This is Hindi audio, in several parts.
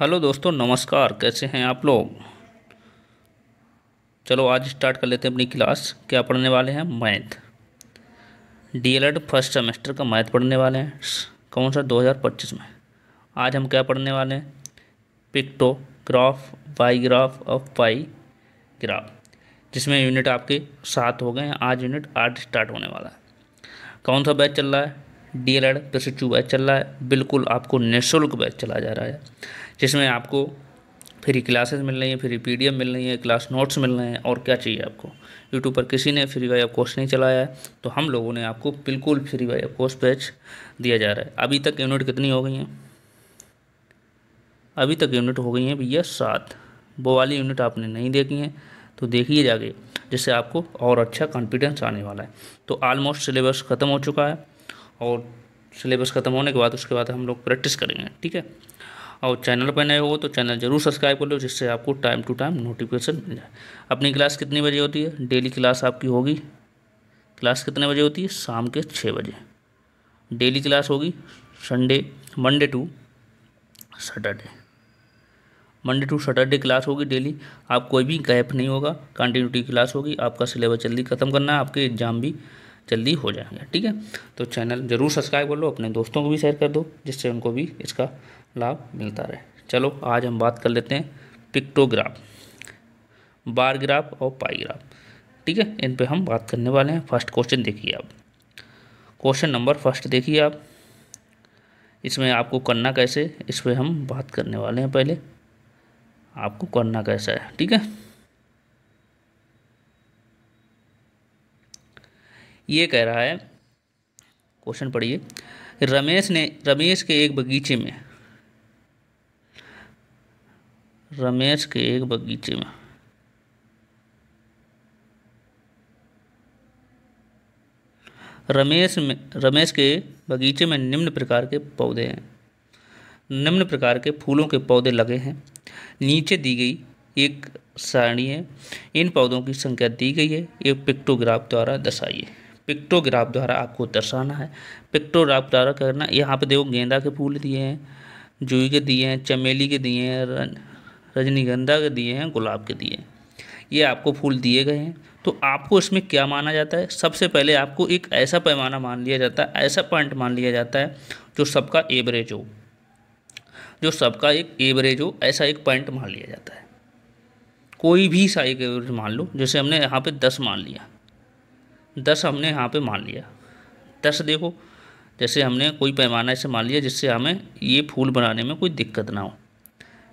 हेलो दोस्तों, नमस्कार। कैसे हैं आप लोग। चलो आज स्टार्ट कर लेते हैं अपनी क्लास। क्या पढ़ने वाले हैं? मैथ। डीएलएड फर्स्ट सेमेस्टर का मैथ पढ़ने वाले हैं। कौन सा? 2025 में। आज हम क्या पढ़ने वाले हैं? पिक्टोग्राफ, बाईग्राफ और पाई ग्राफ, जिसमें यूनिट आपके 7 हो गए हैं। आज यूनिट 8 स्टार्ट होने वाला है। कौन सा बैच चल रहा है? डीएलएड प्रशिक्षु बैच चल रहा है। बिल्कुल आपको निःशुल्क बैच चला जा रहा है, जिसमें आपको फ्री क्लासेस मिल रही हैं, फ्री पीडीएफ मिल रही है, क्लास नोट्स मिल रहे हैं। और क्या चाहिए आपको? यूट्यूब पर किसी ने फ्री वाई ऑफ कोर्स नहीं चलाया है, तो हम लोगों ने आपको बिल्कुल free why of course batch दिया जा रहा है। अभी तक यूनिट कितनी हो गई हैं? अभी तक यूनिट हो गई हैं भैया 7। वो वाली यूनिट आपने नहीं देखी हैं तो देखिए जाके, जिससे आपको और अच्छा कॉन्फिडेंस आने वाला है। तो ऑलमोस्ट सिलेबस ख़त्म हो चुका है, और सिलेबस ख़त्म होने के बाद उसके बाद हम लोग प्रैक्टिस करेंगे, ठीक है। और चैनल पर नए हो तो चैनल जरूर सब्सक्राइब कर लो, जिससे आपको टाइम टू टाइम नोटिफिकेशन मिल जाए। अपनी क्लास कितनी बजे होती है? डेली क्लास आपकी होगी। क्लास कितने बजे होती है? शाम के 6 बजे डेली क्लास होगी। Sunday, Monday to Saturday, Monday to Saturday class होगी डेली। आप कोई भी गैप नहीं होगा, कंटिन्यूटी क्लास होगी। आपका सिलेबस जल्दी ख़त्म करना है, आपके एग्ज़ाम भी जल्दी हो जाएंगे, ठीक है। तो चैनल ज़रूर सब्सक्राइब कर लो, अपने दोस्तों को भी शेयर कर दो, जिससे उनको भी इसका लाभ मिलता रहे। चलो आज हम बात कर लेते हैं पिक्टोग्राफ, बार ग्राफ और पाई ग्राफ, ठीक है। इन पे हम बात करने वाले हैं। फर्स्ट क्वेश्चन देखिए आप, क्वेश्चन नंबर फर्स्ट देखिए आप। इसमें आपको करना कैसे, इस पर हम बात करने वाले हैं। पहले आपको करना कैसा है, ठीक है। ये कह रहा है, क्वेश्चन पढ़िए। रमेश के एक बगीचे में, रमेश के एक बगीचे में रमेश के बगीचे में निम्न प्रकार के पौधे हैं। निम्न प्रकार के फूलों के पौधे लगे हैं। नीचे दी गई एक सारणी है। इन पौधों की संख्या दी गई है। एक पिक्टोग्राफ द्वारा दर्शाइए। पिक्टोग्राफ द्वारा आपको दर्शाना है। पिक्टोग्राफ द्वारा करना, यहाँ पे देखो गेंदा के फूल दिए हैं, जूही के दिए हैं, चमेली के दिए हैं, रजनीगंधा के दिए हैं, गुलाब के दिए हैं। ये आपको फूल दिए गए हैं। तो आपको इसमें क्या माना जाता है? सबसे पहले आपको एक ऐसा पैमाना मान लिया जाता है, ऐसा पॉइंट मान लिया जाता है जो सबका एवरेज हो, जो सबका एक एवरेज हो, ऐसा एक पॉइंट मान लिया जाता है। कोई भी सा एक एवरेज मान लो। जैसे हमने यहाँ पे 10 मान लिया, 10 हमने यहाँ पे मान लिया। 10 देखो, जैसे हमने कोई पैमाना ऐसे मान लिया जिससे हमें ये फूल बनाने में कोई दिक्कत ना हो,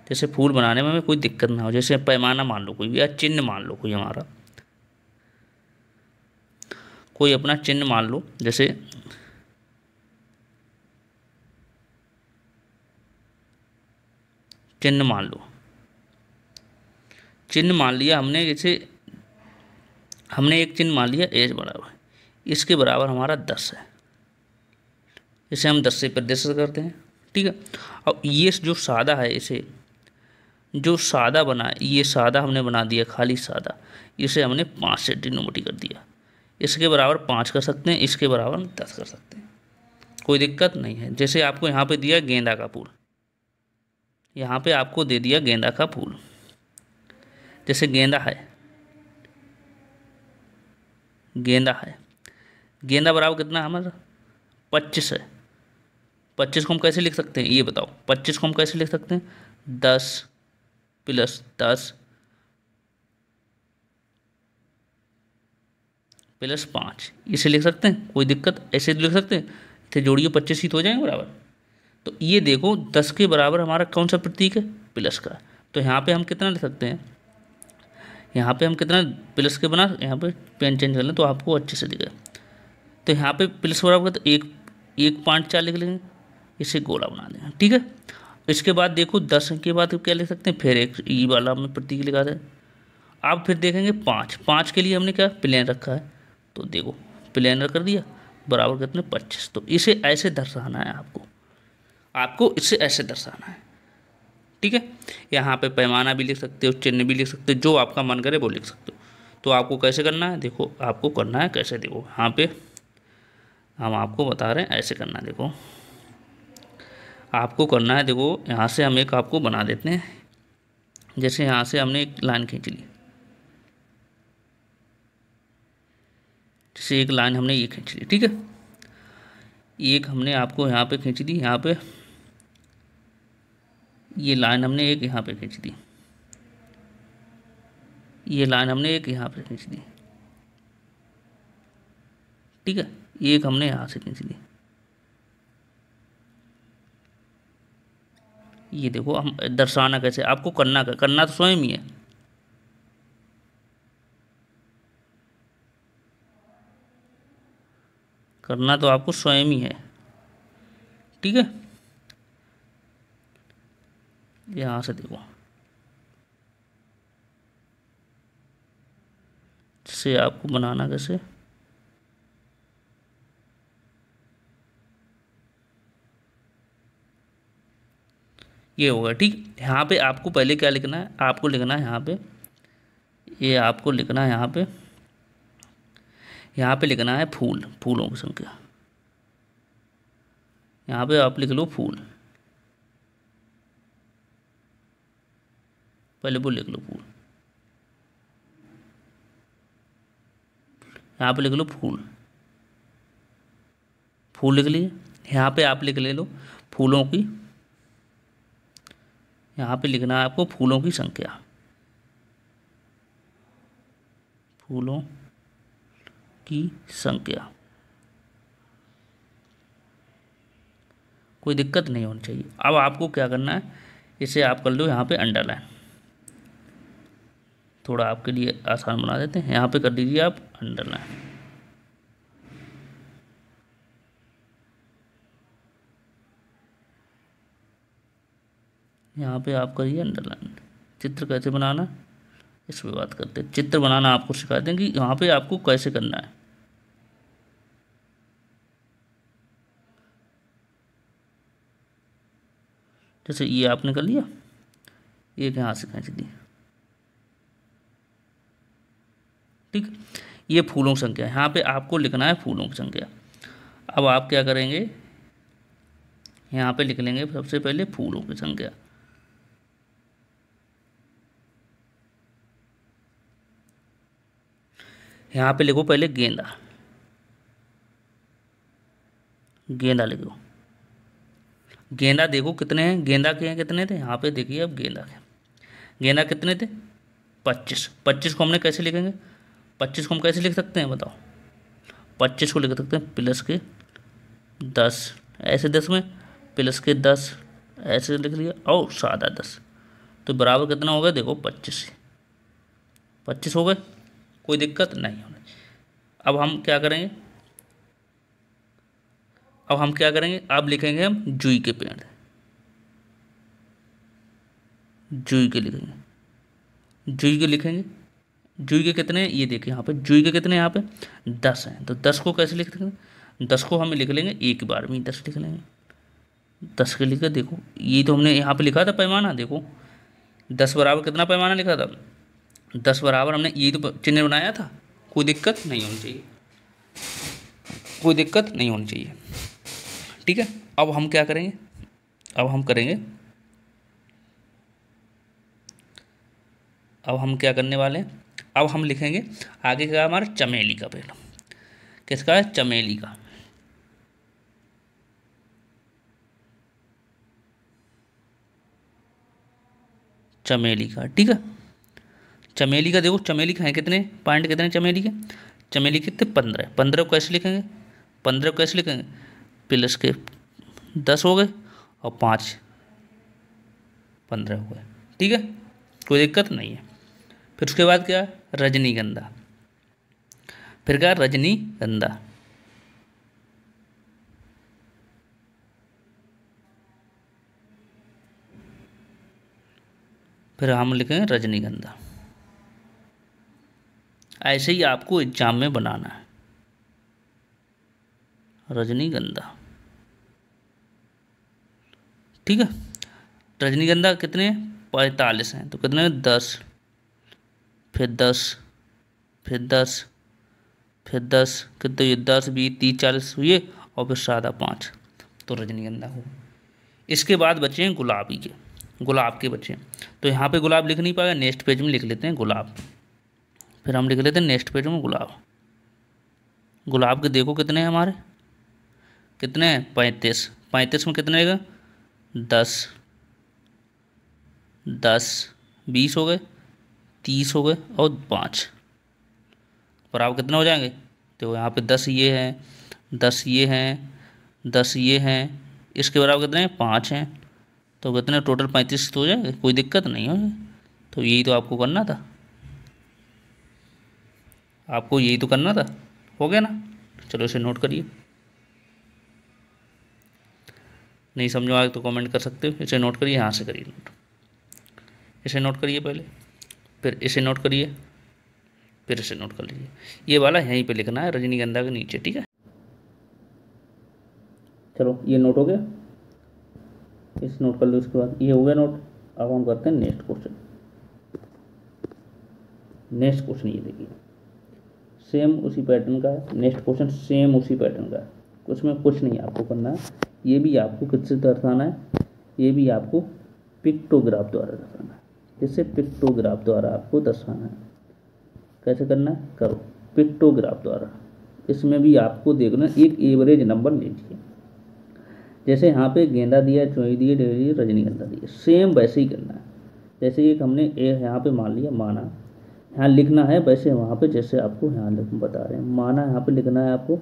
जैसे फूल बनाने में हमें कोई दिक्कत ना हो। जैसे पैमाना मान लो कोई भी, या चिन्ह मान लो कोई, हमारा कोई अपना चिन्ह मान लो। जैसे चिन्ह मान लो, चिन्ह मान लिया हमने। जैसे हमने एक चिन्ह मान लिया एज बराबर, इसके बराबर हमारा 10 है। इसे हम 10 से प्रदर्शित करते हैं, ठीक है। और ये जो सादा है, इसे जो सादा बना है, ये सादा हमने बना दिया, खाली सादा। इसे हमने 5 से डिनोमिनेट कर दिया। इसके बराबर 5 कर सकते हैं, इसके बराबर 10 कर सकते हैं, कोई दिक्कत नहीं है। जैसे आपको यहाँ पे दिया गेंदा का फूल, यहाँ पे आपको दे दिया गेंदा का फूल। जैसे गेंदा है, गेंदा है, गेंदा बराबर कितना हमारा 25 है। 25 को हम कैसे लिख सकते हैं ये बताओ? 25 को हम कैसे लिख सकते हैं? 10 + 10 + 5, इसे लिख सकते हैं, कोई दिक्कत? ऐसे लिख सकते हैं, इसे जोड़िए 25 ही तो हो जाएंगे बराबर। तो ये देखो 10 के बराबर हमारा कौन सा प्रतीक है? प्लस का। तो यहाँ पे हम कितना लिख सकते हैं? यहाँ पे हम कितना प्लस के बना, यहाँ पे पेन चेंज कर लें तो आपको अच्छे से दिखे। तो यहाँ पे प्लस बराबर तो एक 1.4 लिख लेंगे, इसे गोला बना देंगे, ठीक है। इसके बाद देखो 10 के बाद क्या लिख सकते हैं? फिर एक ई वाला हमने प्रतीक लिखा था। अब फिर देखेंगे 5 के लिए हमने क्या प्लेन रखा है, तो देखो प्लेन कर दिया, बराबर कितने 25। तो इसे ऐसे दर्शाना है आपको, आपको इसे ऐसे दर्शाना है, ठीक है। यहाँ पे पैमाना भी लिख सकते हो, चिन्ह भी लिख सकते हो, जो आपका मन करे वो लिख सकते हो। तो आपको कैसे करना है? देखो आपको करना है कैसे, देखो यहाँ पे हम आपको बता रहे हैं ऐसे करना है। देखो आपको करना है, देखो यहाँ से हम एक आपको बना देते हैं। जैसे यहाँ से हमने एक लाइन खींच ली, जैसे एक लाइन हमने ये खींच ली, ठीक है। एक हमने आपको यहाँ पे खींच दी, यहाँ पे ये लाइन हमने एक यहाँ पे खींच दी, ये लाइन हमने एक यहाँ पे खींच दी, ठीक है। एक हमने यहाँ से खींच दी। ये देखो हम दर्शाना कैसे, आपको करना तो स्वयं ही है। करना तो आपको स्वयं ही है, ठीक है। यहाँ से देखो, से आपको बनाना कैसे, ये होगा, ठीक। यहाँ पे आपको पहले क्या लिखना है, आपको लिखना है यहाँ पे, ये आपको लिखना है यहाँ पे लिखना है फूल, फूलों की संख्या। यहाँ पे आप लिख लो फूल, पहले वो लिख लो फूल, यहाँ पे लिख लो फूल, फूल लिख लिए। यहाँ पे आप लिख ले लो फूलों की, यहाँ पे लिखना है आपको फूलों की संख्या, फूलों की संख्या। कोई दिक्कत नहीं होनी चाहिए। अब आपको क्या करना है, इसे आप कर लो यहाँ पे अंडरलाइन, थोड़ा आपके लिए आसान बना देते हैं। यहाँ पे कर दीजिए आप अंडरलाइन, यहाँ पे आप करिए अंडरलाइन। चित्र कैसे बनाना, इस पे बात करते हैं। चित्र बनाना आपको सिखा दें कि यहाँ पे आपको कैसे करना है। जैसे ये आपने कर लिया, एक यहाँ से खींच दी, ठीक। ये फूलों की संख्या, यहाँ पे आपको लिखना है फूलों की संख्या। अब आप क्या करेंगे, यहाँ पे लिख लेंगे सबसे पहले फूलों की संख्या। यहाँ पे लिखो पहले गेंदा, गेंदा लिखो। गेंदा देखो कितने हैं, गेंदा के हैं कितने थे, यहाँ पे देखिए अब गेंदा के, गेंदा कितने थे 25। 25 को हमने कैसे लिखेंगे, 25 को हम कैसे लिख सकते हैं बताओ। 25 को लिख सकते हैं प्लस के 10, ऐसे 10 में प्लस के 10 ऐसे लिख लिया, और सादा 10, तो बराबर कितना हो गया देखो 25, 25 हो गए, कोई दिक्कत नहीं होनी। अब हम क्या करेंगे, अब लिखेंगे हम जुई के पेड़, जुई के लिखेंगे, जुई के लिखेंगे। जुई के कितने, ये देखिए यहाँ पे जुई के कितने, यहाँ पे 10 हैं, तो 10 को कैसे लिख देंगे, 10 को हम लिख लेंगे एक बार में 10 लिख लेंगे। 10 के लिखे, देखो ये तो हमने यहाँ पे लिखा था पैमाना, देखो 10 बराबर कितना पैमाना लिखा था, 10 बराबर हमने ये तो चिन्ह बनाया था। कोई दिक्कत नहीं होनी चाहिए, कोई दिक्कत नहीं होनी चाहिए, ठीक है। अब हम क्या करेंगे, अब हम क्या करने वाले हैं, अब हम लिखेंगे आगे का हमारा चमेली का पेड़। किसका है, चमेली का। चमेली का, ठीक है। चमेली का देखो, चमेली का है कितने पॉइंट, कितने चमेली के, चमेली कितने 15। 15 को कैसे लिखेंगे, 15 को कैसे लिखेंगे, प्लस के 10 हो गए और 5 15 हो गए, ठीक है, कोई दिक्कत नहीं है। फिर उसके बाद क्या, रजनीगंधा। फिर क्या, रजनीगंधा, फिर हम लिखेंगे रजनीगंधा। ऐसे ही आपको एग्जाम में बनाना है, रजनीगंधा, ठीक है। रजनीगंधा कितने 45 हैं, तो कितने 10, फिर 10, फिर 10, फिर 10, कितने ये 10 20 30 40 हुए, और फिर सादा 5, तो रजनीगंधा हो। इसके बाद बचे हैं गुलाबी के, गुलाब के बचे हैं। तो यहाँ पे गुलाब लिख नहीं पाएगा, नेक्स्ट पेज में लिख लेते हैं गुलाब। फिर हम लिख लेते हैं नेक्स्ट पेज में गुलाब। गुलाब के देखो कितने हैं हमारे, कितने हैं 35। 35 में कितने का 10 10 20 हो गए, 30 हो गए और 5 बराबर कितने हो जाएंगे। तो यहाँ पे 10 ये हैं, 10 ये हैं, 10 ये हैं, इसके बराबर कितने हैं 5 हैं। तो कितने टोटल 35 तो हो जाएंगे, कोई दिक्कत नहीं हो। तो यही तो आपको करना था, आपको यही तो करना था, हो गया ना। चलो इसे नोट करिए, नहीं समझ आए तो कमेंट कर सकते हो। इसे नोट करिए, यहाँ से करिए नोट, इसे नोट करिए पहले, फिर इसे नोट करिए, फिर इसे नोट कर लीजिए। ये वाला यहीं पे लिखना है रजनीगंधा के नीचे, ठीक है। चलो ये नोट हो गया, इस नोट कर लो। इसके बाद ये हो गया नोट। अब हम करते हैं नेक्स्ट क्वेश्चन। नेक्स्ट क्वेश्चन ये देखिए, सेम उसी पैटर्न का है। नेक्स्ट क्वेश्चन सेम उसी पैटर्न का है, उसमें कुछ नहीं आपको करना है। ये भी आपको किससे दर्शाना है, ये भी आपको पिक्टोग्राफ द्वारा दर्शाना है। जिससे पिक्टोग्राफ द्वारा आपको दर्शाना है। कैसे करना है, करो पिक्टोग्राफ द्वारा। इसमें भी आपको देखना एक एवरेज नंबर लीजिए। जैसे यहाँ पे गेंदा दिया, चोई दिए, डेली रजनीगंधा दिए, सेम वैसे ही करना है। जैसे एक हमने यहाँ पे मान लिया माना, यहाँ लिखना है वैसे वहाँ पे जैसे आपको यहाँ बता रहे हैं। माना यहाँ पे लिखना है आपको,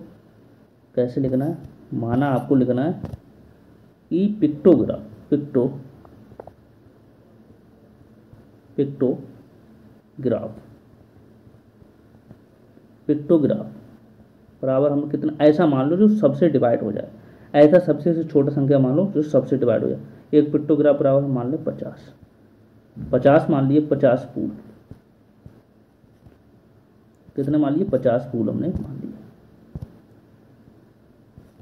कैसे लिखना है, माना आपको लिखना है ई पिक्टोग्राफ, पिक्टोग्राफ बराबर हम कितना, ऐसा मान लो जो सबसे डिवाइड हो जाए। ऐसा सबसे से छोटा संख्या मान लो जो सबसे डिवाइड हो जाए। एक पिक्टोग्राफ बराबर हम मान लें 50 मान लिए, 50 फूल। कितने मान लिए, 50 फूल हमने मान लिए,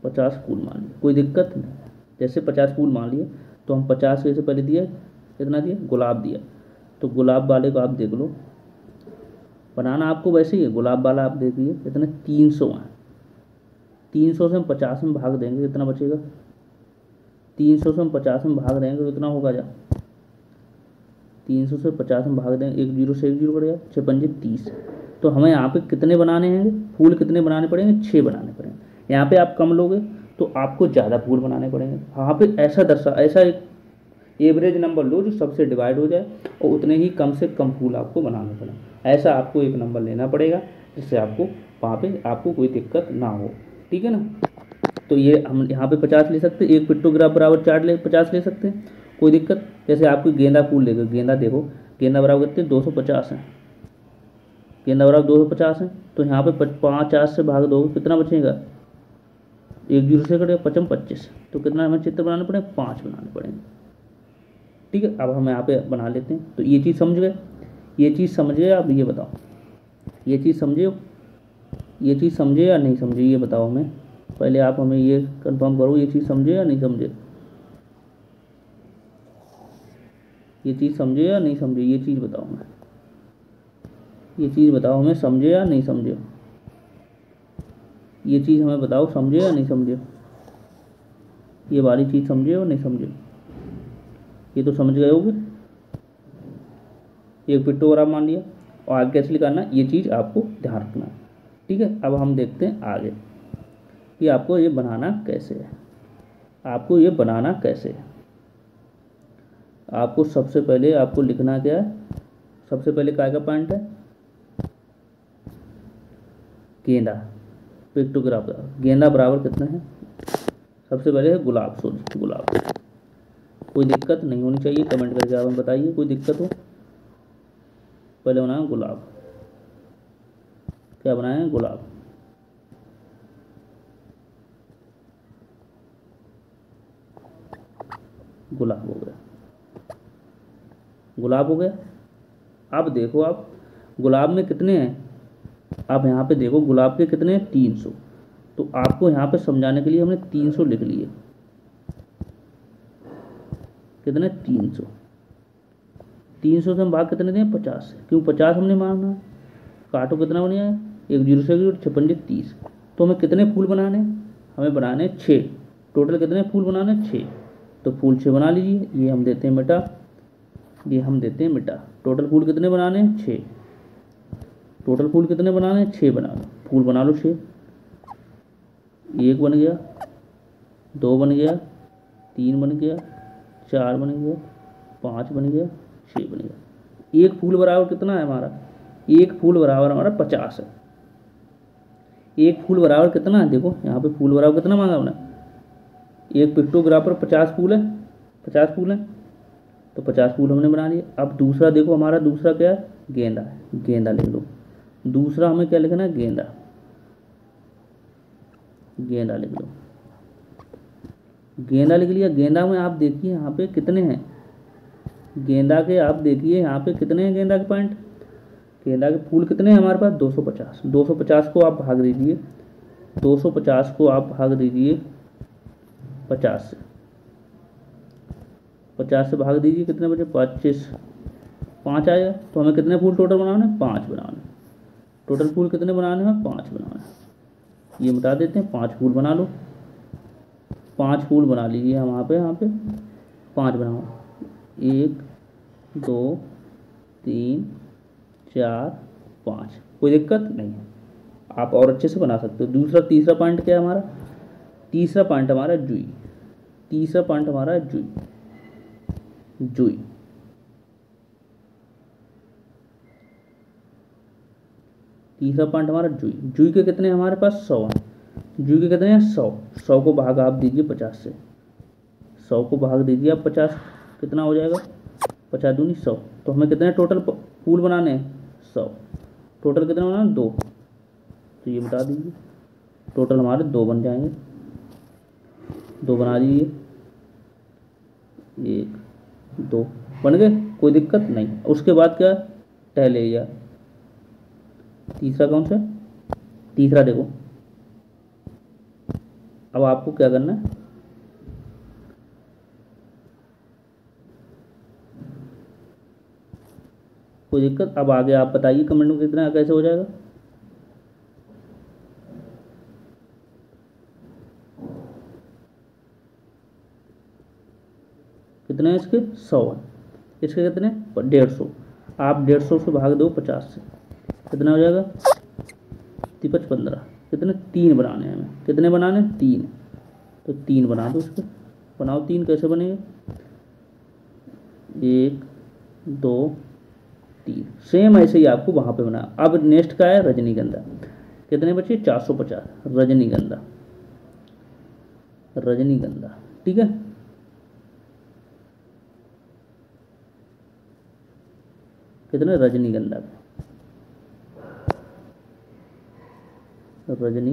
50 फूल मान लिए, कोई दिक्कत नहीं। जैसे 50 फूल मान लिए तो हम 50 से पहले दिए, कितना दिया, गुलाब दिया। तो गुलाब वाले को आप देख लो, बनाना आपको वैसे ही है। गुलाब वाला आप देखिए कितने 300 हैं। 300 से हम 50 में भाग देंगे, कितना बचेगा, 300 से हम 50 में भाग देंगे तो कितना होगा, जा 300 से 50 में भाग देंगे, 1 0 से 1 0 कटेगा, 6 पंजे 30। तो हमें यहाँ पे कितने बनाने हैं फूल, कितने बनाने पड़ेंगे, 6 बनाने पड़ेंगे। यहाँ पे आप कम लोगे तो आपको ज़्यादा फूल बनाने पड़ेंगे। यहाँ पे ऐसा एक एवरेज नंबर लो जो सबसे डिवाइड हो जाए और उतने ही कम से कम फूल आपको बनाने पड़ेंगे। ऐसा आपको एक नंबर लेना पड़ेगा जिससे आपको वहाँ पे आपको कोई दिक्कत ना हो, ठीक है ना। तो ये हम यहाँ पे 50 ले सकते हैं, एक पिक्टोग्राफ बराबर 50 ले सकते हैं, कोई दिक्कत। जैसे आपको गेंदा फूल ले गए, गेंदा देखो, गेंदा बराबर कितने 250 है, गेंदा बराबर 250 है। तो यहाँ पे 50 से भाग दोगे कितना बचेगा, 1 0 से कटेगा, 55 25। तो कितना हमें चित्र बनाने पड़ेंगे, 5 बनाने पड़ेंगे, ठीक है। अब हम यहाँ पे बना लेते हैं। तो ये चीज़ समझ गए, ये चीज़ समझे आप, ये बताओ, ये चीज़ समझे, ये चीज़ समझे या नहीं समझे, ये बताओ हमें। पहले आप हमें ये कंफर्म करो, ये चीज़ समझे या नहीं समझे, ये चीज़ समझे या नहीं समझे, ये चीज़ बताओ हमें, ये चीज़ बताओ हमें, समझे या नहीं समझे, ये चीज़ हमें बताओ, समझे या नहीं समझे, ये वाली चीज़ समझे और नहीं समझे। ये तो समझ गए होगे, एक पिक्टोग्राफ मान लिया और आगे कैसे लिखाना है, ये चीज़ आपको ध्यान रखना है, ठीक है। अब हम देखते हैं आगे कि आपको ये बनाना कैसे है। आपको ये बनाना कैसे है, आपको सबसे पहले आपको लिखना क्या है, सबसे पहले क्या का पॉइंट है, गेंदा, पिक्टोग्राफ। गेंदा बराबर कितना है, सबसे पहले है गुलाब, सॉरी गुलाब। कोई दिक्कत नहीं होनी चाहिए, कमेंट करके आप हमें बताइए कोई दिक्कत हो। पहले बनाया गुलाब, क्या बनाया है, गुलाब। गुलाब हो गया, गुलाब हो गया। अब देखो आप गुलाब में कितने हैं, आप यहाँ पे देखो गुलाब के कितने हैं, 300। तो आपको यहाँ पे समझाने के लिए हमने 300 लिख लिए, कितने 300। 300 से हम भाग कितने दें, 50 से, क्यों 50 हमने माना है। काटो कितना बन गया, 1 0 से 56 30। तो हमें कितने फूल बनाने, हमें बनाने 6, टोटल कितने फूल बनाने 6। तो फूल 6 बना लीजिए, ये हम देते हैं मिटा, ये हम देते हैं मिटा। टोटल फूल कितने बनाने हैं? 6। टोटल फूल कितने बनाने हैं? 6 बना लो, फूल बना लो 6। 1 बन गया, 2 बन गया, 3 बन गया, 4 बन गया, 5 बन गया, 6 बन गया। एक फूल बराबर कितना है हमारा? एक फूल बराबर हमारा 50 है। एक फूल बराबर कितना है? देखो यहाँ पे फूल बराबर कितना मांगा हमने? एक पिक्टोग्राफ पर 50 फूल है, 50 फूल है, तो 50 फूल हमने बना लिए। अब दूसरा देखो, हमारा दूसरा क्या है? गेंदा है, गेंदा लिख लो। दूसरा हमें क्या लिखना है? गेंदा, गेंदा लिख लो। गेंदा लिख लिया। गेंदा में आप देखिए यहाँ पे कितने हैं? गेंदा के आप देखिए यहाँ पे कितने हैं गेंदा के पॉइंट? गेंदा के फूल कितने हैं हमारे पास? 250। 250 को आप भाग दीजिए, 250 को आप भाग दीजिए 50 से, 50 से भाग दीजिए, कितने बचे? 25, 5 आएगा। तो हमें कितने फूल टोटल बनाने हैं? 5 बनाने। टोटल फूल कितने बनाने हैं? 5 बनाने। ये मिटा देते हैं, 5 फूल बना लो। 5 फूल बना लीजिए हम यहाँ पे 5 बनाओ। 1 2 3 4 5, कोई दिक्कत नहीं है, आप और अच्छे से बना सकते हो। दूसरा तीसरा पॉइंट क्या है हमारा? तीसरा पॉइंट हमारा जुई। तीसरा पॉइंट हमारा जुई, जुई। तीसरा पॉइंट हमारा जुई। जुई के कितने हमारे पास? 100 हैं। जुई के कितने हैं? 100। 100 को भाग आप दीजिए 50 से, 100 को भाग दीजिए आप 50, कितना हो जाएगा? 50 दूनी 100। तो हमें कितने टोटल फूल बनाने हैं? 100। टोटल कितने बनाने? 2। तो ये बता दीजिए, टोटल हमारे 2 बन जाएंगे। 2 बना दीजिए, 1 2 बन गए, कोई दिक्कत नहीं। उसके बाद क्या? टहलेरिया। तीसरा कौन सा? तीसरा देखो, अब आपको क्या करना है? कोई दिक्कत? अब आगे आप बताइए कमेंट में कितना कैसे हो जाएगा। कितने हैं इसके? 100 है। इसके कितने? 150। आप 150 से भाग दो 50 से, कितना हो जाएगा? 15। कितने? 3 बनाने हैं हमें। कितने बनाने? 3। तो 3 बना दो इसके, बनाओ 3। कैसे बनेंगे? 1 2 3। सेम ऐसे ही आपको वहाँ पे बना। अब नेक्स्ट का है रजनीगंधा। कितने बचे? 450 रजनीगंधा, रजनीगंधा। ठीक है, कितने? रजनीगंधा, रजनी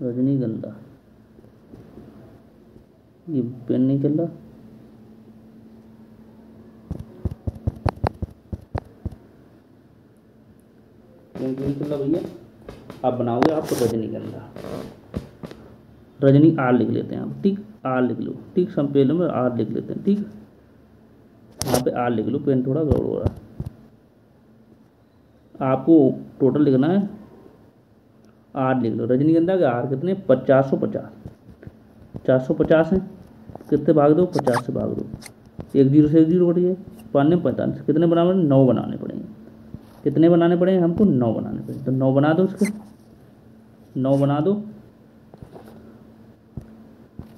रजनीगंधा। ये पेन नहीं चल रहा, पेन नहीं चल रहा भैया। आप बनाओगे आप तो रजनीगंधा। रजनी आर लिख लेते हैं आप, ठीक? आर लिख लो, ठीक? सब पेन में आर लिख लेते हैं, ठीक? यहाँ पे आर लिख लो, पेन थोड़ा गड़बड़ हो रहा है। आपको टोटल लिखना है, आर लिख लो। रजनीगंधा के आर कितने? 450। 450 है, कितने भाग दो? 50 से भाग दो, 1 0 से 1 0 कट गए, 5 में 45। कितने बनाने? 9 बनाने पड़ेंगे। कितने बनाने पड़ेंगे हमको? 9 बनाने पड़ेंगे। तो 9 बना दो इसको, 9 बना दो।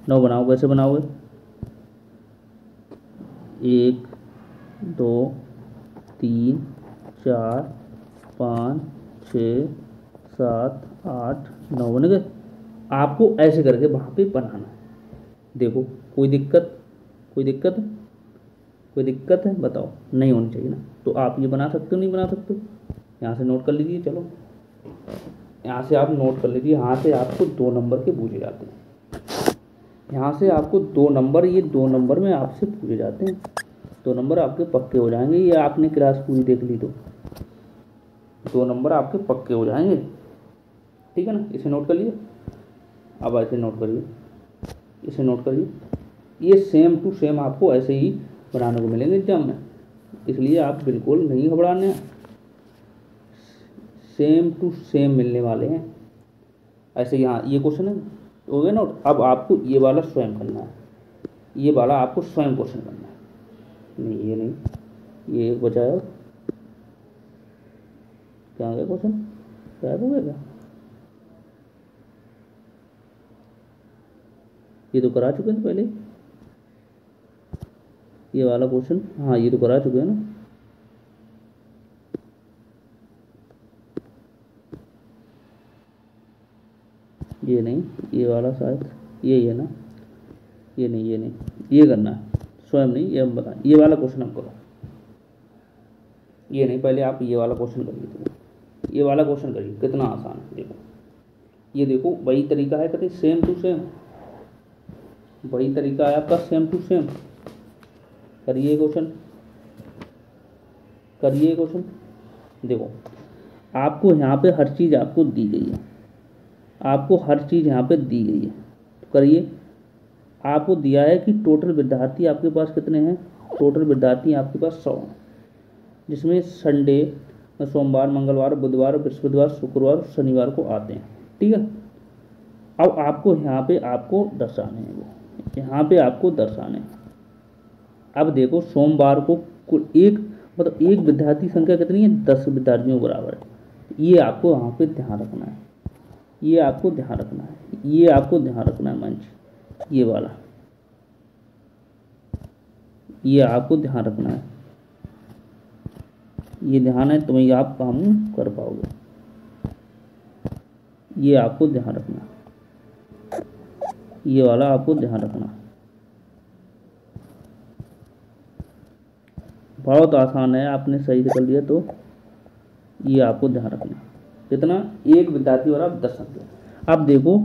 9 बनाओ, कैसे बनाओगे? 1 2 3 4 5 6 7 8 9 बन गए। आपको ऐसे करके वहाँ पे बनाना है। देखो कोई दिक्कत? कोई दिक्कत है? कोई दिक्कत है बताओ? नहीं होनी चाहिए ना। तो आप ये बना सकते हो, नहीं बना सकते हो? यहाँ से नोट कर लीजिए। चलो यहाँ से आप नोट कर लीजिए। यहाँ से आपको 2 नंबर के पूछे जाते हैं। यहाँ से आपको 2 नंबर, ये 2 नंबर में आपसे पूछे जाते हैं। 2 नंबर आपके पक्के हो जाएंगे। ये आपने क्लास पूरी देख ली तो 2 नंबर आपके पक्के हो जाएंगे, ठीक है ना? इसे नोट कर लिए। अब ऐसे नोट करिए, इसे नोट करिए। ये सेम टू सेम आपको ऐसे ही बनाने को मिलेंगे एग्जाम में, इसलिए आप बिल्कुल नहीं घबराने हैं। सेम टू सेम मिलने वाले हैं। ऐसे यहाँ ये क्वेश्चन है हो गया ना। अब आपको ये वाला स्वयं करना है, ये वाला आपको स्वयं क्वेश्चन करना है। नहीं ये नहीं, ये एक बचा है। क्या हो गया क्वेश्चन, गायब हो गया क्या? ये तो करा चुके हैं पहले, ये वाला क्वेश्चन। हाँ ये तो करा चुके हैं ना। ये नहीं, ये वाला शायद यही है ना। ये नहीं, ये नहीं, ये करना है स्वयं, नहीं ये हम बताएं। ये वाला क्वेश्चन हम करो, ये नहीं, पहले आप ये वाला क्वेश्चन करिए। तो ये वाला क्वेश्चन करिए, कितना आसान है। देखो ये देखो, वही तरीका है, कहते सेम टू सेम, वही तरीका है आपका, सेम टू सेम। करिए क्वेश्चन, करिए क्वेश्चन। देखो आपको यहाँ पे हर चीज़ आपको दी गई है, आपको हर चीज़ यहाँ पे दी गई है। तो करिए, आपको दिया है कि टोटल विद्यार्थी आपके पास कितने हैं, टोटल विद्यार्थी आपके पास 100 हैं, जिसमें संडे, सोमवार, मंगलवार, बुधवार, बृहस्पतिवार, शुक्रवार, शनिवार को आते हैं। ठीक है। अब आपको यहाँ पे आपको दर्शाने हैं, वो यहाँ पे आपको दर्शाने हैं। अब देखो सोमवार को कुल एक, मतलब एक विद्यार्थी संख्या कितनी है, 10 विद्यार्थियों के बराबर है। ये आपको यहाँ पे ध्यान रखना है, ये आपको ध्यान रखना है, ये आपको ध्यान रखना है मंच, ये वाला, ये आपको ध्यान रखना है। ये ध्यान है तुम्हें, आप काम कर पाओगे। ये आपको ध्यान रखना, ये वाला आपको ध्यान रखना। बहुत आसान है, आपने सही से कर लिया तो ये आपको ध्यान रखना। कितना, एक विद्यार्थी और आप 10 संख्या। अब देखो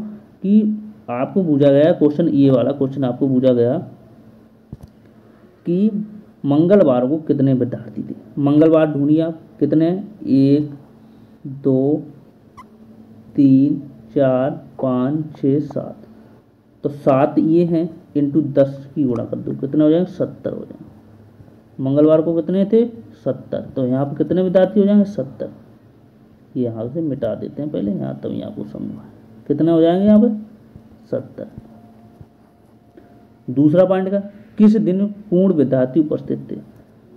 कि आपको पूछा गया क्वेश्चन, ये वाला क्वेश्चन आपको पूछा गया कि मंगलवार को कितने विद्यार्थी थे। मंगलवार ढूंढिए आप, कितने, 1 2 3 4 5 6 7। तो 7 ये हैं, इंटू 10 की गुणा कर दो, कितने हो जाएंगे, 70 हो जाएंगे। मंगलवार को कितने थे, 70। तो यहाँ पे कितने विद्यार्थी हो जाएंगे, 70। यहाँ से मिटा देते हैं पहले, यहाँ तब यहाँ को समझा, कितने हो जाएंगे यहाँ पे, 70। दूसरा पॉइंट का, किस दिन पूर्ण विद्यार्थी उपस्थित थे,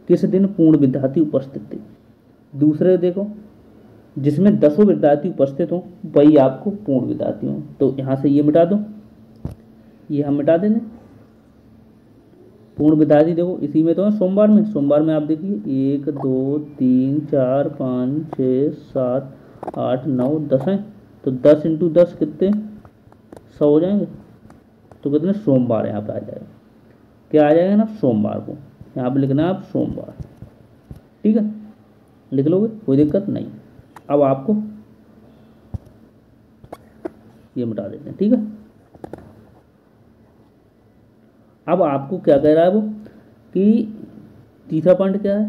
किस दिन पूर्ण विद्यार्थी उपस्थित थे। दूसरे देखो, जिसमें 10 विद्यार्थी उपस्थित हो वही आपको पूर्ण विद्यार्थी हो। तो यहाँ से ये मिटा दो, ये हम मिटा देंगे। पूर्ण विद्यार्थी देखो इसी में तो है, सोमवार में, सोमवार में आप देखिए 1 2 3 4 5 6 7 8 9 10 हैं। तो 10 इंटू 10 कितने, 100 हो जाएंगे। तो कितने, सोमवार यहाँ पे आ जाएगा, क्या आ जाएगा ना, सोमवार को। यहाँ पे लिखना है आप सोमवार, ठीक है, लिख लोगे, कोई दिक्कत नहीं। अब आपको ये मिटा देते हैं, ठीक है। अब आपको क्या कह रहा है वो, कि तीसरा पॉइंट क्या है,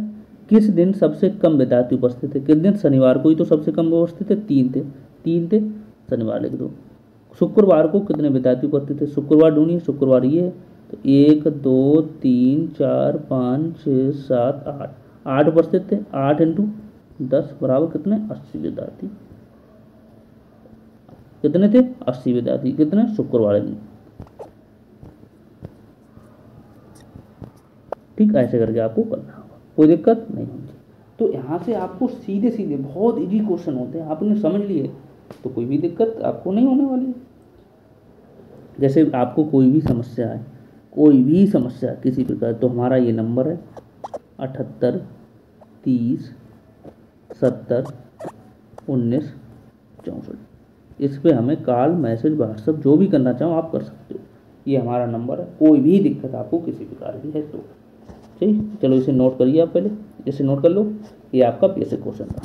किस दिन सबसे कम विद्यार्थी उपस्थित थे। किस दिन, शनिवार को ही तो सबसे कम उपस्थित थे, 3 थे, 3 थे, शनिवार लिख दो। शुक्रवार को कितने विद्यार्थी उपस्थित थे, शुक्रवार ढूंढिए, शुक्रवार ये है। तो 1 2 3 4 5 6 7 8, 8 उपस्थित थे। 8 इंटू 10 बराबर कितने, 80 विद्यार्थी। कितने थे, 80 विद्यार्थी, कितने, शुक्रवार दिन। ठीक, ऐसे करके आपको करना होगा, कोई दिक्कत नहीं होगी। तो यहाँ से आपको सीधे सीधे बहुत इजी क्वेश्चन होते हैं, आपने समझ लिए तो कोई भी दिक्कत आपको नहीं होने वाली। जैसे आपको कोई भी समस्या है, कोई भी समस्या किसी प्रकार, तो हमारा ये नंबर है 78 30 70 19 64। इस पे हमें कॉल, मैसेज, व्हाट्सएप जो भी करना चाहो आप कर सकते हो। ये हमारा नंबर है, कोई भी दिक्कत आपको किसी प्रकार की है तो। ठीक, चलो इसे नोट करिए आप पहले, इसे नोट कर लो। ये आपका बेसिक क्वेश्चन था।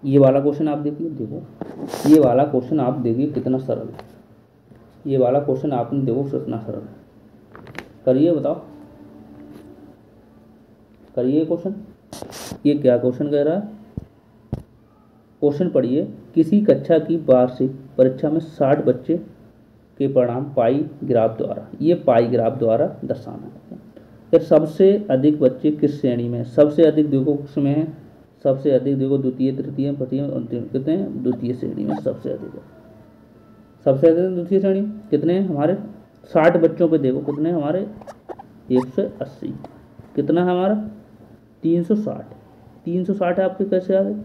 ये वाला क्वेश्चन आप देखिए, देखो ये वाला क्वेश्चन आप देखिए कितना सरल है। ये वाला क्वेश्चन आपने देखो कितना सरल है, करिए, बताओ, करिए क्वेश्चन। ये क्या क्वेश्चन कह रहा है, क्वेश्चन पढ़िए। किसी कक्षा की वार्षिक परीक्षा में 60 बच्चे के परिणाम पाई ग्राफ द्वारा, ये पाई ग्राफ द्वारा दर्शाना है। फिर सबसे अधिक बच्चे किस श्रेणी में, सबसे अधिक देखो किसमें है, सबसे अधिक देखो द्वितीय तृतीय प्रथम अंतिम कितने हैं, द्वितीय श्रेणी में सबसे अधिक है। सबसे अधिक द्वितीय श्रेणी कितने हैं हमारे, 60 बच्चों पे देखो कितने हमारे 180, कितना है हमारा 360। 360 है आपके कैसे आ गए,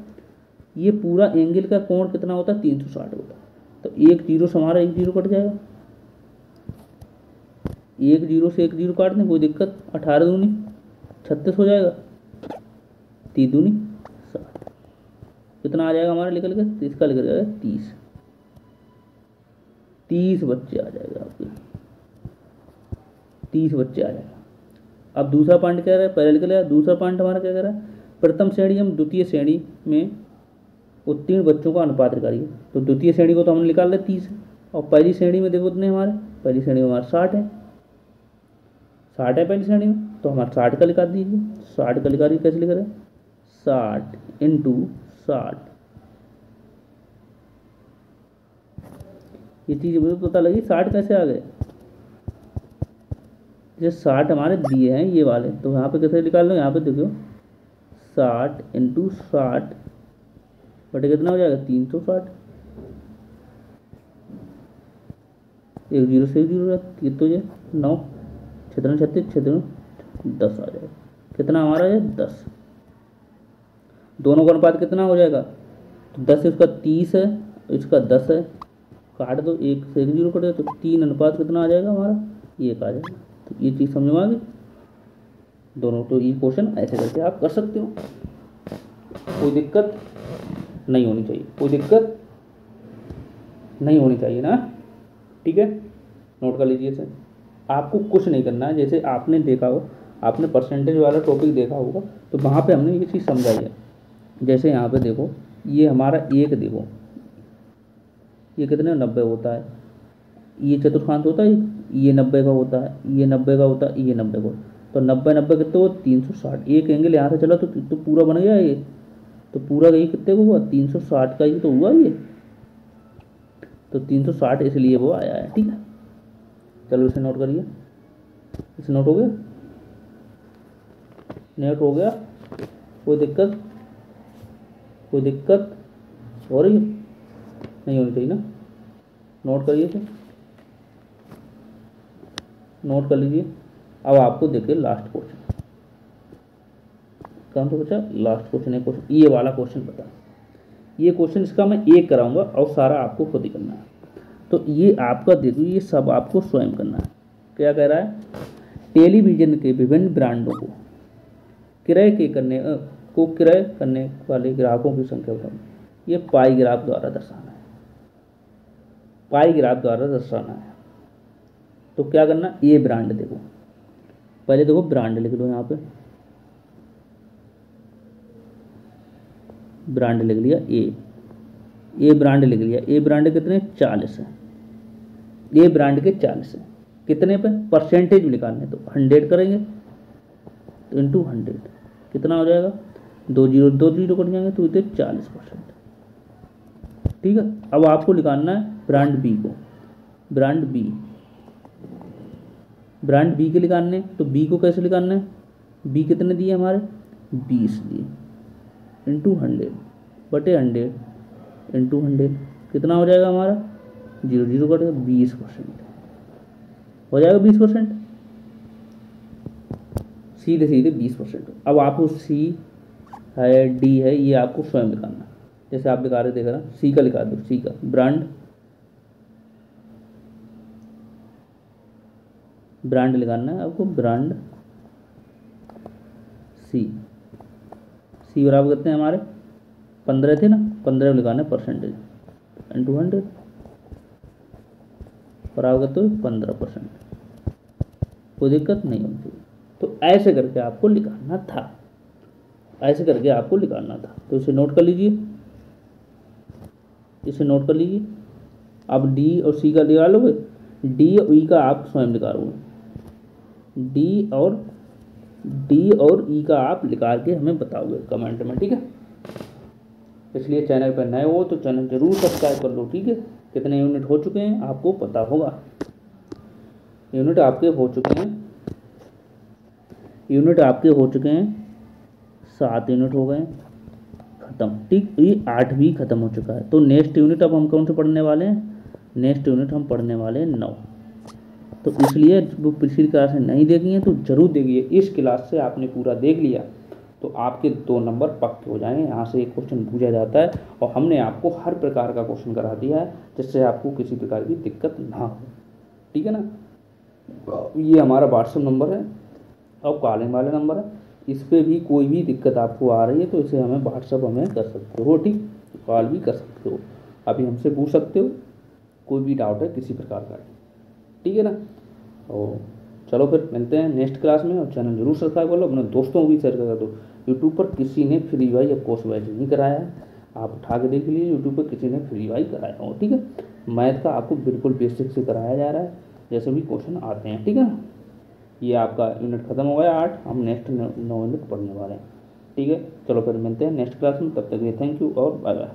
ये पूरा एंगल का कोण कितना होता है 360 होता है। तो एक जीरो से हमारा एक जीरो कट जाएगा, एक जीरो से एक जीरो काट दें कोई दिक्कत, 18 दूनी 36 हो जाएगा, 3 दूनी 60, कितना आ जाएगा हमारा निकल के, तो इसका निकल जाएगा 30 बच्चे आ जाएगा आपके, 30 बच्चे आ जाएगा। अब दूसरा पॉइंट क्या रहा है, पहले निकल गया, दूसरा पॉइंट हमारा क्या कह रहा है, प्रथम श्रेणी हम द्वितीय श्रेणी में उत्तीर्ण बच्चों का अनुपात करिए। तो द्वितीय श्रेणी को तो हमने निकाल लिया 30 और पहली श्रेणी में देखो उतने हमारे, पहली श्रेणी में हमारा 60 है, 60 है पहली श्रेणी में, तो हमारा 60 का लिखा दीजिए। 60 का लिखा दीजिए, कैसे लिख रहे हैं 60 इंटू 60, ये चीज़ मुझे पता लगी 60 कैसे आ गए, जैसे 60 हमारे दिए हैं ये वाले, तो यहाँ पे कैसे निकाल लो, यहाँ पे देखो 60 इंटू 60 बटे कितना हो जाएगा 360, एक जीरो से एक जीरो तो ये 9 छः 36 छः 10 आ जाएगा, कितना हमारा है 10। दोनों का अनुपात कितना हो जाएगा, तो 10 इसका 30 है, इसका 10 है, काट दो, एक से एक जीरो कटेगा, तो 3 अनुपात कितना आ जाएगा हमारा 1 आ जाएगा। तो ये चीज़ समझ में आ गई दोनों। तो ये क्वेश्चन ऐसे करके आप कर सकते हो, कोई दिक्कत नहीं होनी चाहिए, कोई दिक्कत नहीं होनी चाहिए ना, ठीक है। नोट कर लीजिए इसे, आपको कुछ नहीं करना है। जैसे आपने देखा हो, आपने परसेंटेज वाला टॉपिक देखा होगा, तो वहाँ पे हमने ये चीज़ समझाई है। जैसे यहाँ पे देखो, ये हमारा एक देखो, ये कितने 90 होता है, ये चतुर्थांश होता है, ये 90 का होता है, ये 90 का होता है, ये 90 का, तो 90 90 कितने हो 360। एक एंगल यहाँ से चला तो पूरा बन गया ये, तो पूरा ये कितने को हुआ 360 का ही तो हुआ ये, तो 360 इसलिए वो आया है, ठीक है। चलो इसे नोट करिए, इसे नोट हो गया, नोट हो गया, कोई दिक्कत, कोई दिक्कत हो रही है, नहीं होनी चाहिए ना। नोट करिए इसे, नोट कर लीजिए। अब आपको देखिए लास्ट क्वेश्चन, कौन सा बचा, लास्ट क्वेश्चन है, क्वेश्चन ये वाला क्वेश्चन बता, ये क्वेश्चन इसका मैं एक कराऊंगा और सारा आपको खुद ही करना है। तो ये आपका देखो, ये सब आपको स्वयं करना है। क्या कह रहा है, टेलीविजन के विभिन्न ब्रांडों को क्रय करने वाले ग्राहकों की संख्या बताओ। ये पाई ग्राफ द्वारा दर्शाना है, पाई ग्राफ द्वारा दर्शाना है। तो क्या करना, ये ब्रांड देखो, पहले देखो ब्रांड लिख लो, यहाँ पे ब्रांड लिख लिया, ए ब्रांड लिख लिया। ए ब्रांड कितने 40 है, ए ब्रांड के 40 है, कितने पे परसेंटेज निकालने, तो 100 करेंगे तो इंटू 100 कितना हो जाएगा, 2 जीरो कट जाएंगे तो इतने 40%, ठीक है। अब आपको निकालना है ब्रांड बी को, ब्रांड बी के निकालने, तो बी को कैसे निकालना है, बी कितने दिए हमारे 20 दिए, इंटू 100 बटे 100 इंटू 100 कितना हो जाएगा हमारा, 0 कटेगा 20% हो जाएगा, 20% सीधे सीधे 20%। अब आपको सी है डी है, ये आपको स्वयं लिखाना, जैसे आप लिखा रहे देख रहे, सी का लिखा दो, सी का ब्रांड लिखाना है आपको, ब्रांड सी बराबर कितने हैं हमारे 15 थे ना, 15 लिखाना है परसेंटेज इंटू 100 बराबर करते हुए 15%, कोई दिक्कत नहीं होनी चाहिए। तो ऐसे करके आपको लिखाना था, ऐसे करके आपको लिखाना था। तो इसे नोट कर लीजिए, इसे नोट कर लीजिए। अब डी और सी का निकाल लोगे, डी और ई का आप स्वयं निकालोगे, डी और ई का आप निकाल के हमें बताओगे कमेंट में, ठीक है। इसलिए चैनल पर नए हो तो चैनल जरूर सब्सक्राइब कर लो, ठीक है। कितने यूनिट हो चुके हैं आपको पता होगा, यूनिट आपके हो चुके हैं, यूनिट आपके हो चुके हैं 7 यूनिट हो गए, ख़त्म। ठीक, ये 8 ख़त्म हो चुका है। तो नेक्स्ट यूनिट अब हम कौन से पढ़ने वाले हैं? नेक्स्ट यूनिट हम पढ़ने वाले हैं 9। तो इसलिए वो पिछली क्लास में नहीं देखी है तो जरूर देखिए। इस क्लास से आपने पूरा देख लिया तो आपके 2 नंबर पक्के हो जाएंगे। यहाँ से एक क्वेश्चन पूछा जाता है और हमने आपको हर प्रकार का क्वेश्चन करा दिया है जिससे आपको किसी प्रकार की दिक्कत ना हो। ठीक है ना। ये हमारा व्हाट्सएप नंबर है और कॉलिंग वाला नंबर है। इस पर भी कोई भी दिक्कत आपको आ रही है तो इसे हमें व्हाट्सएप हमें कर सकते हो। ठीक, कॉल भी कर सकते हो, अभी हमसे पूछ सकते हो कोई भी डाउट है किसी प्रकार का। ठीक है ना। और चलो फिर मिलते हैं नेक्स्ट क्लास में। और चैनल जरूर सब्सक्राइब कर लो, अपने दोस्तों को भी शेयर कर दो। यूट्यूब पर किसी ने फ्री वाई या कोर्स वाइज नहीं कराया है, आप उठा के देख लीजिए। यूट्यूब पर किसी ने फ्री वाई कराया हो। ठीक है, मैथ का आपको बिल्कुल बेसिक से कराया जा रहा है जैसे भी क्वेश्चन आते हैं। ठीक है ना। ये आपका यूनिट खत्म हो गया 8, हम नेक्स्ट 9 यूनिट पढ़ने वाले हैं। ठीक है, चलो फिर मिलते हैं नेक्स्ट क्लास में। तब तक ये थैंक यू और बाय बाय।